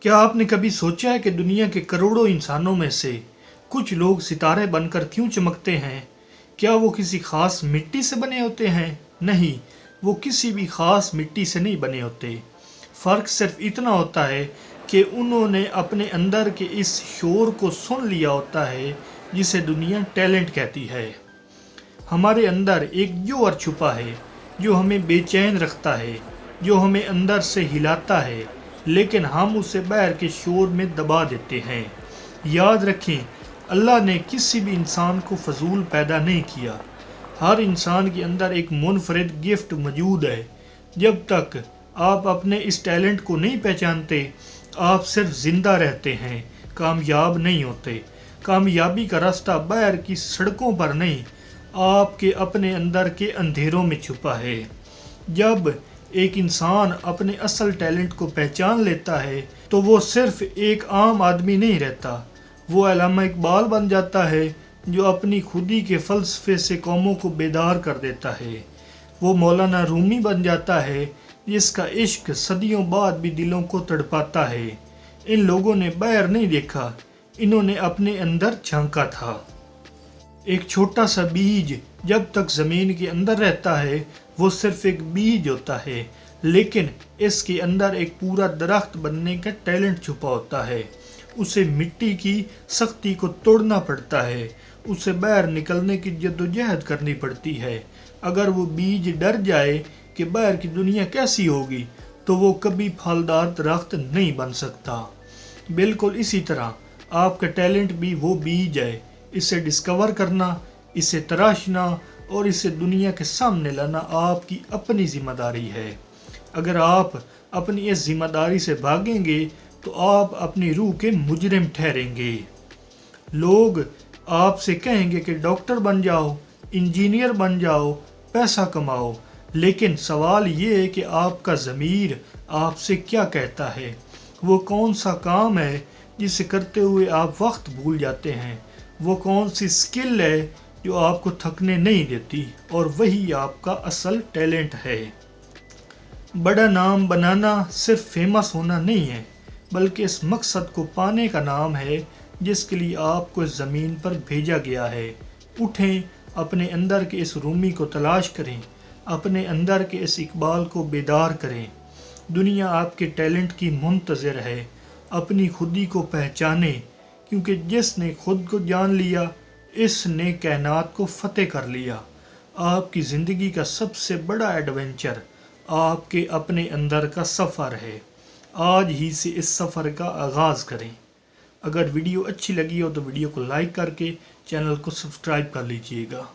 क्या आपने कभी सोचा है कि दुनिया के करोड़ों इंसानों में से कुछ लोग सितारे बनकर क्यों चमकते हैं? क्या वो किसी खास मिट्टी से बने होते हैं? नहीं, वो किसी भी खास मिट्टी से नहीं बने होते। फ़र्क सिर्फ इतना होता है कि उन्होंने अपने अंदर के इस शोर को सुन लिया होता है जिसे दुनिया टैलेंट कहती है। हमारे अंदर एक जौहर छुपा है जो हमें बेचैन रखता है, जो हमें अंदर से हिलाता है, लेकिन हम उसे बाहर के शोर में दबा देते हैं। याद रखें, अल्लाह ने किसी भी इंसान को फजूल पैदा नहीं किया। हर इंसान के अंदर एक मुनफरिद गिफ्ट मौजूद है। जब तक आप अपने इस टैलेंट को नहीं पहचानते, आप सिर्फ जिंदा रहते हैं, कामयाब नहीं होते। कामयाबी का रास्ता बाहर की सड़कों पर नहीं, आपके अपने अंदर के अंधेरों में छुपा है। जब एक इंसान अपने असल टैलेंट को पहचान लेता है तो वो सिर्फ एक आम आदमी नहीं रहता, वो अल्लामा इकबाल बन जाता है जो अपनी खुदी के फ़लसफ़े से कौमों को बेदार कर देता है। वो मौलाना रूमी बन जाता है जिसका इश्क सदियों बाद भी दिलों को तड़पाता है। इन लोगों ने बाहर नहीं देखा, इन्होंने अपने अंदर झांका था। एक छोटा सा बीज जब तक ज़मीन के अंदर रहता है वो सिर्फ एक बीज होता है, लेकिन इसके अंदर एक पूरा दरख्त बनने का टैलेंट छुपा होता है। उसे मिट्टी की सख्ती को तोड़ना पड़ता है, उसे बाहर निकलने की जद्दोजहद करनी पड़ती है। अगर वो बीज डर जाए कि बाहर की दुनिया कैसी होगी तो वो कभी फलदार दरख्त नहीं बन सकता। बिल्कुल इसी तरह आपका टैलेंट भी वो बीज है। इसे डिस्कवर करना, इसे तराशना और इसे दुनिया के सामने लाना आपकी अपनी जिम्मेदारी है। अगर आप अपनी इस जिम्मेदारी से भागेंगे तो आप अपनी रूह के मुजरिम ठहरेंगे। लोग आपसे कहेंगे कि डॉक्टर बन जाओ, इंजीनियर बन जाओ, पैसा कमाओ, लेकिन सवाल ये है कि आपका ज़मीर आपसे क्या कहता है। वो कौन सा काम है जिसे करते हुए आप वक्त भूल जाते हैं? वो कौन सी स्किल है जो आपको थकने नहीं देती? और वही आपका असल टैलेंट है। बड़ा नाम बनाना सिर्फ फेमस होना नहीं है, बल्कि इस मकसद को पाने का नाम है जिसके लिए आपको इस ज़मीन पर भेजा गया है। उठें, अपने अंदर के इस रूमी को तलाश करें, अपने अंदर के इस इकबाल को बेदार करें। दुनिया आपके टैलेंट की मुंतज़िर है। अपनी खुदी को पहचाने, क्योंकि जिसने खुद को जान लिया इसने कायनात को फतेह कर लिया। आपकी ज़िंदगी का सबसे बड़ा एडवेंचर आपके अपने अंदर का सफ़र है। आज ही से इस सफ़र का आगाज़ करें। अगर वीडियो अच्छी लगी हो तो वीडियो को लाइक करके चैनल को सब्सक्राइब कर लीजिएगा।